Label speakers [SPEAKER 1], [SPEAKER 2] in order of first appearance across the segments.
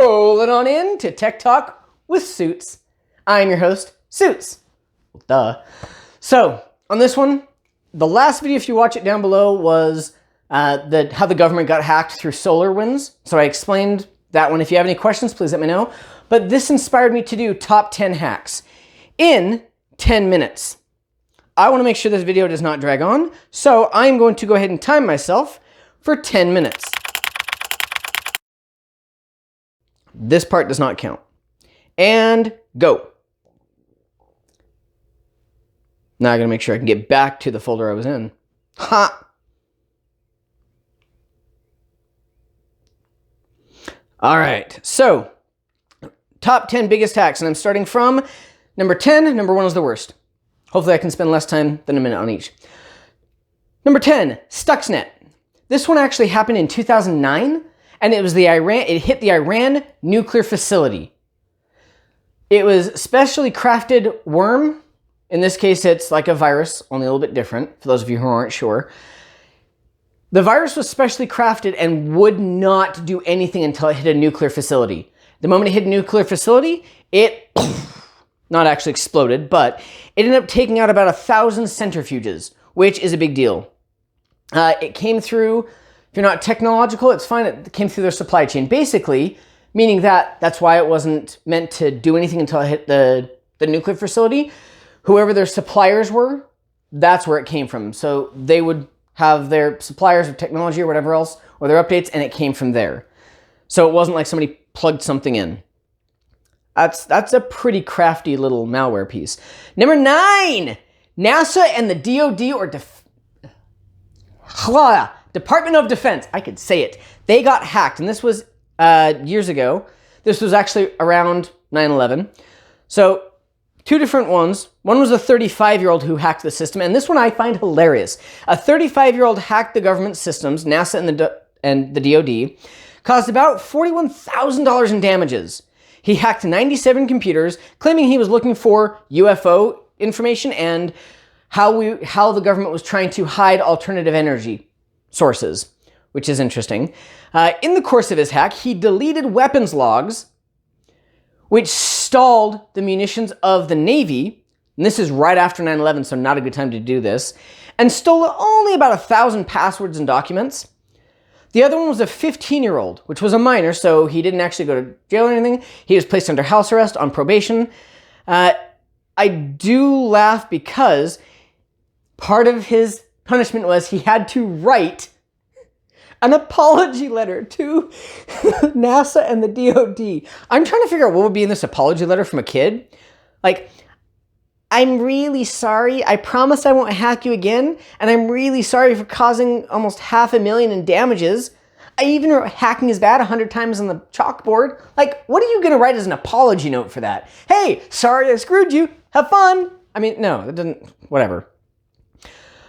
[SPEAKER 1] rolling on in to Tech Talk with Suits. I'm your host, Suits. Well, duh. So, on this one, the last video, if you watch it down below, was how the government got hacked through SolarWinds. So I explained that one. If you have any questions, please let me know. But this inspired me to do top 10 hacks in 10 minutes. I want to make sure this video does not drag on, so I'm going to go ahead and time myself for 10 minutes. This part does not count. And go. Now I gotta make sure I can get back to the folder I was in. Ha! All right, so top 10 biggest hacks, and I'm starting from number 10. Number 1 is the worst. Hopefully I can spend less time than a minute on each. Number 10, Stuxnet. This one actually happened in 2009, and it hit the Iran nuclear facility. It was specially crafted worm. In this case, it's like a virus, only a little bit different, for those of you who aren't sure. The virus was specially crafted and would not do anything until it hit a nuclear facility. The moment it hit a nuclear facility, it not actually exploded, but it ended up taking out about 1,000 centrifuges, which is a big deal. It came through, if you're not technological, it's fine, it came through their supply chain. Basically, meaning that's why it wasn't meant to do anything until it hit the nuclear facility. Whoever their suppliers were, that's where it came from. So they would have their suppliers of technology or whatever else, or their updates, and it came from there. So it wasn't like somebody plugged something in. That's a pretty crafty little malware piece. Number 9, NASA and the DoD, or Department of Defense. I could say it. They got hacked, and this was years ago. This was actually around 9/11. So 2 different ones. One was a 35-year-old who hacked the system, and this one I find hilarious. A 35-year-old hacked the government systems, NASA and the DoD, caused about $41,000 in damages. He hacked 97 computers, claiming he was looking for UFO information and how the government was trying to hide alternative energy sources, which is interesting. In the course of his hack, he deleted weapons logs, which stalled the munitions of the Navy, and this is right after 9/11, so not a good time to do this, and stole only about 1,000 passwords and documents. The other one was a 15-year-old, which was a minor, so he didn't actually go to jail or anything. He was placed under house arrest on probation. I do laugh because part of his punishment was he had to write an apology letter to NASA and the DoD. I'm trying to figure out what would be in this apology letter from a kid. Like, I'm really sorry. I promise I won't hack you again. And I'm really sorry for causing almost $500,000 in damages. I even wrote hacking is bad 100 times on the chalkboard. Like, what are you going to write as an apology note for that? Hey, sorry I screwed you. Have fun. I mean, no, that doesn't, whatever.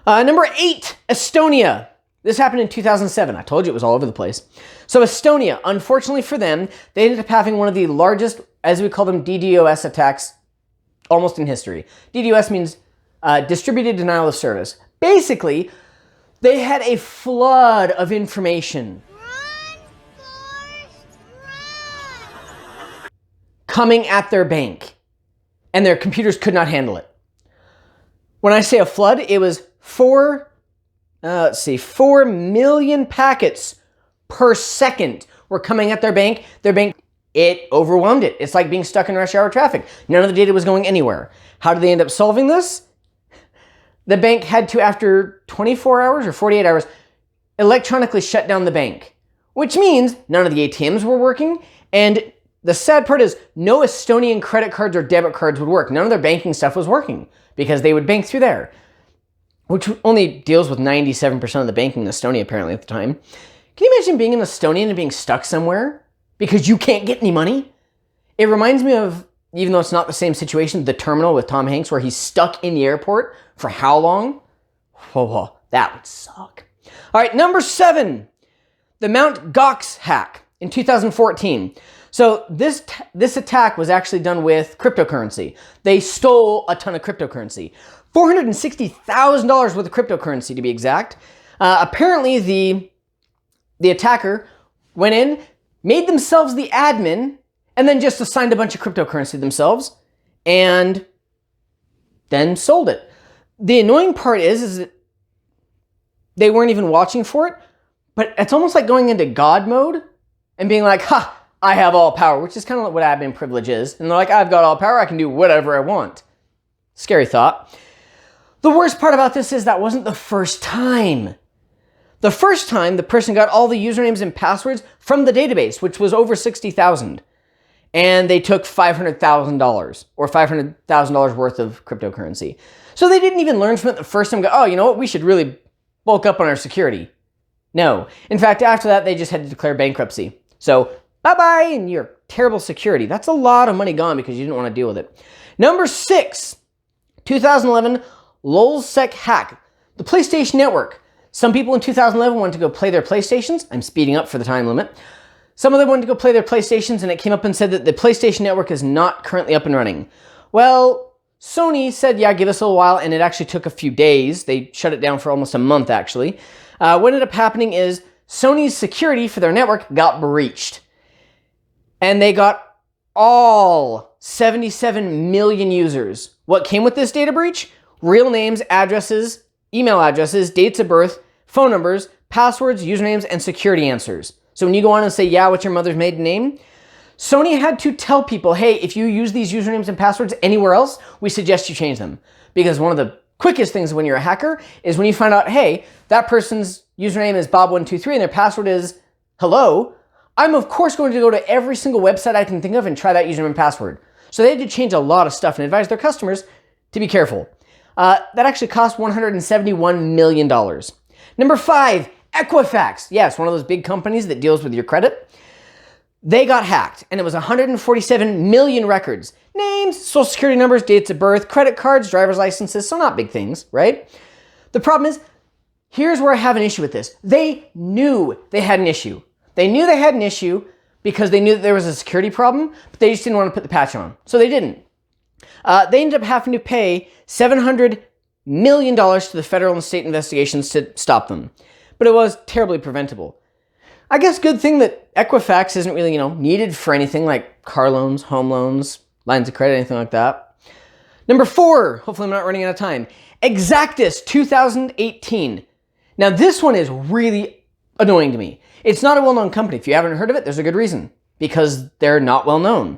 [SPEAKER 1] Number 8, Estonia. This happened in 2007. I told you it was all over the place. So Estonia, unfortunately for them, they ended up having one of the largest, as we call them, DDoS attacks almost in history. DDoS means distributed denial of service. Basically, they had a flood of information coming at their bank, and their computers could not handle it. When I say a flood, it was 4 million packets per second were coming at their bank. It overwhelmed it. It's like being stuck in rush hour traffic. None of the data was going anywhere. How did they end up solving this? The bank had to, after 24 hours or 48 hours, electronically shut down the bank, which means none of the ATMs were working. And the sad part is no Estonian credit cards or debit cards would work. None of their banking stuff was working because they would bank through there, which only deals with 97% of the banking in Estonia apparently at the time. Can you imagine being an Estonian and being stuck somewhere because you can't get any money? It reminds me of, even though it's not the same situation, The Terminal with Tom Hanks, where he's stuck in the airport for how long? Oh, that would suck. All right, number 7, the Mt. Gox hack in 2014. So this attack was actually done with cryptocurrency. They stole a ton of cryptocurrency. $460,000 worth of cryptocurrency to be exact. Apparently the attacker went in, made themselves the admin, and then just assigned a bunch of cryptocurrency themselves, and then sold it. The annoying part is that they weren't even watching for it, but it's almost like going into God mode and being like, ha, I have all power, which is kind of like what admin privilege is. And they're like, I've got all power, I can do whatever I want. Scary thought. The worst part about this is that wasn't the first time. The first time, the person got all the usernames and passwords from the database, which was over 60,000. And they took $500,000 or $500,000 worth of cryptocurrency. So they didn't even learn from it the first time, go, oh, you know what, we should really bulk up on our security. No. In fact, after that, they just had to declare bankruptcy. So bye-bye, and your terrible security. That's a lot of money gone because you didn't want to deal with it. Number 6, 2011, Lulzsec hack. The PlayStation Network. Some people in 2011 wanted to go play their PlayStations. I'm speeding up for the time limit. Some of them wanted to go play their PlayStations, and it came up and said that the PlayStation Network is not currently up and running. Well, Sony said, yeah, give us a little while, and it actually took a few days. They shut it down for almost a month, actually. What ended up happening is Sony's security for their network got breached. And they got all 77 million users. What came with this data breach? Real names, addresses, email addresses, dates of birth, phone numbers, passwords, usernames, and security answers. So when you go on and say, yeah, what's your mother's maiden name? Sony had to tell people, hey, if you use these usernames and passwords anywhere else, we suggest you change them. Because one of the quickest things when you're a hacker is when you find out, hey, that person's username is Bob123 and their password is hello, I'm of course going to go to every single website I can think of and try that username and password. So they had to change a lot of stuff and advise their customers to be careful. That actually cost $171 million. Number 5, Equifax. Yes, one of those big companies that deals with your credit. They got hacked, and it was 147 million records. Names, social security numbers, dates of birth, credit cards, driver's licenses, so not big things, right? The problem is, here's where I have an issue with this. They knew they had an issue. They knew they had an issue because they knew that there was a security problem, but they just didn't want to put the patch on. So they didn't. They ended up having to pay $700 million to the federal and state investigations to stop them. But it was terribly preventable. I guess good thing that Equifax isn't really, needed for anything like car loans, home loans, lines of credit, anything like that. Number 4, hopefully I'm not running out of time. Exactus 2018. Now this one is really annoying to me. It's not a well-known company. If you haven't heard of it, there's a good reason. Because they're not well-known.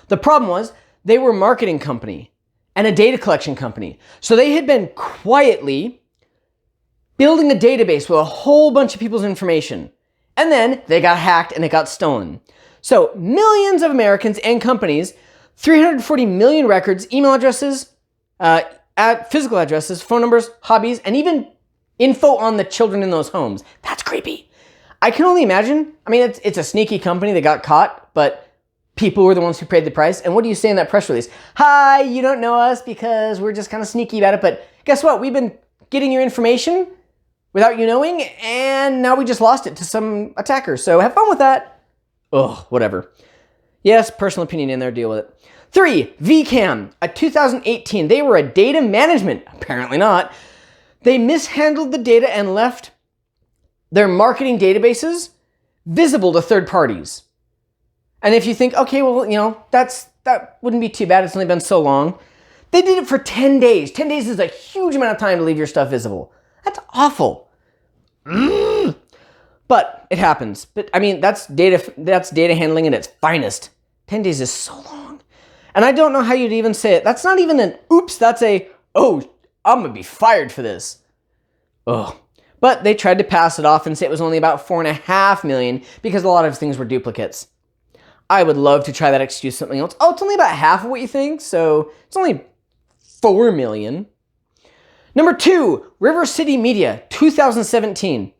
[SPEAKER 1] The problem was they were a marketing company and a data collection company. So they had been quietly building a database with a whole bunch of people's information. And then they got hacked and it got stolen. So millions of Americans and companies, 340 million records, email addresses, physical addresses, phone numbers, hobbies, and even info on the children in those homes. That's creepy. I can only imagine. I mean, it's a sneaky company that got caught, but people were the ones who paid the price. And what do you say in that press release? Hi, you don't know us because we're just kind of sneaky about it, but guess what? We've been getting your information without you knowing, and now we just lost it to some attacker. So have fun with that. Ugh, whatever. Yes, personal opinion in there, deal with it. 3, VCAM, 2018. They were a data management, apparently not. They mishandled the data and left their marketing databases visible to third parties. And if you think, okay, well, that wouldn't be too bad. It's only been so long. They did it for 10 days. 10 days is a huge amount of time to leave your stuff visible. That's awful. But it happens. But I mean, that's data handling at its finest. 10 days is so long. And I don't know how you'd even say it. That's not even an oops, that's a, oh, I'm gonna be fired for this. Ugh. But they tried to pass it off and say it was only about 4.5 million because a lot of things were duplicates. I would love to try that excuse something else. Oh, it's only about half of what you think, so it's only 4 million. Number 2, River City Media, 2017.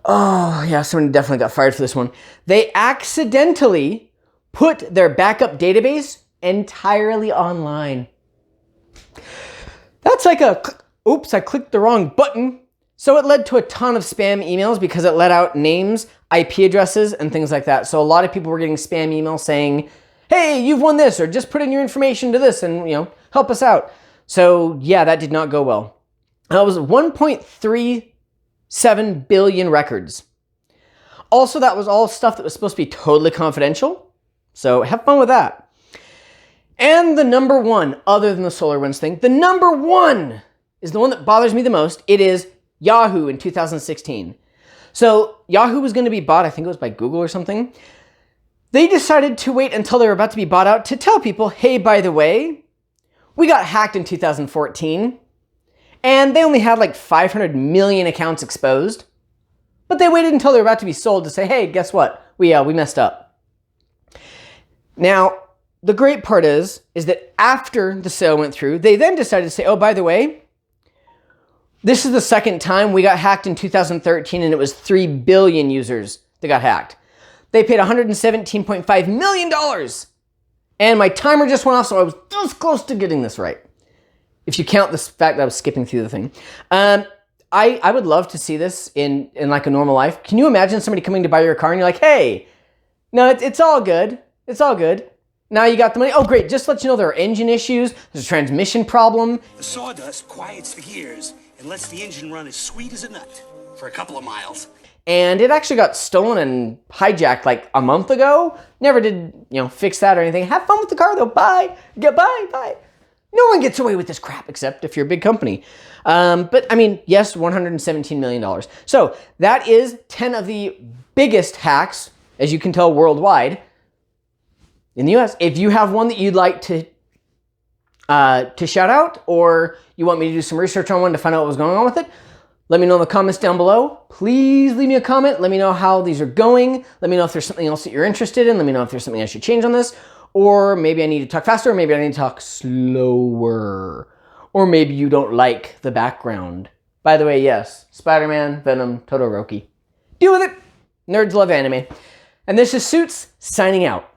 [SPEAKER 1] Oh, yeah, someone definitely got fired for this one. They accidentally put their backup database entirely online. That's like a, oops, I clicked the wrong button. So it led to a ton of spam emails because it let out names, IP addresses, and things like that. So a lot of people were getting spam emails saying, hey, you've won this, or just put in your information to this and, help us out. So yeah, that did not go well. That was 1.37 billion records. Also, that was all stuff that was supposed to be totally confidential. So have fun with that. And the number one, other than the SolarWinds thing, the number one is the one that bothers me the most. It is Yahoo in 2016. So Yahoo was going to be bought, I think it was by Google or something. They decided to wait until they were about to be bought out to tell people, hey, by the way, we got hacked in 2014. And they only had like 500 million accounts exposed. But they waited until they were about to be sold to say, hey, guess what? We messed up. Now, the great part is that after the sale went through, they then decided to say, oh, by the way, this is the second time. We got hacked in 2013, and it was 3 billion users that got hacked. They paid $117.5 million. And my timer just went off, so I was just close to getting this right. If you count the fact that I was skipping through the thing. I would love to see this in like a normal life. Can you imagine somebody coming to buy your car and you're like, hey, no, it's all good. It's all good. Now you got the money. Oh, great. Just to let you know there are engine issues. There's a transmission problem.
[SPEAKER 2] The sawdust quiets the gears and lets the engine run as sweet as a nut for a couple of miles.
[SPEAKER 1] And it actually got stolen and hijacked like a month ago. Never did, fix that or anything. Have fun with the car though. Bye. Goodbye. Bye. No one gets away with this crap except if you're a big company. But I mean, yes, $117 million. So that is 10 of the biggest hacks, as you can tell, worldwide in the US. If you have one that you'd like to shout out, or you want me to do some research on one to find out what was going on with it, let me know in the comments down below. Please leave me a comment. Let me know how these are going. Let me know if there's something else that you're interested in. Let me know if there's something I should change on this. Or maybe I need to talk faster, or maybe I need to talk slower. Or maybe you don't like the background. By the way, yes, Spider-Man, Venom, Todoroki. Deal with it. Nerds love anime. And this is Suits, signing out.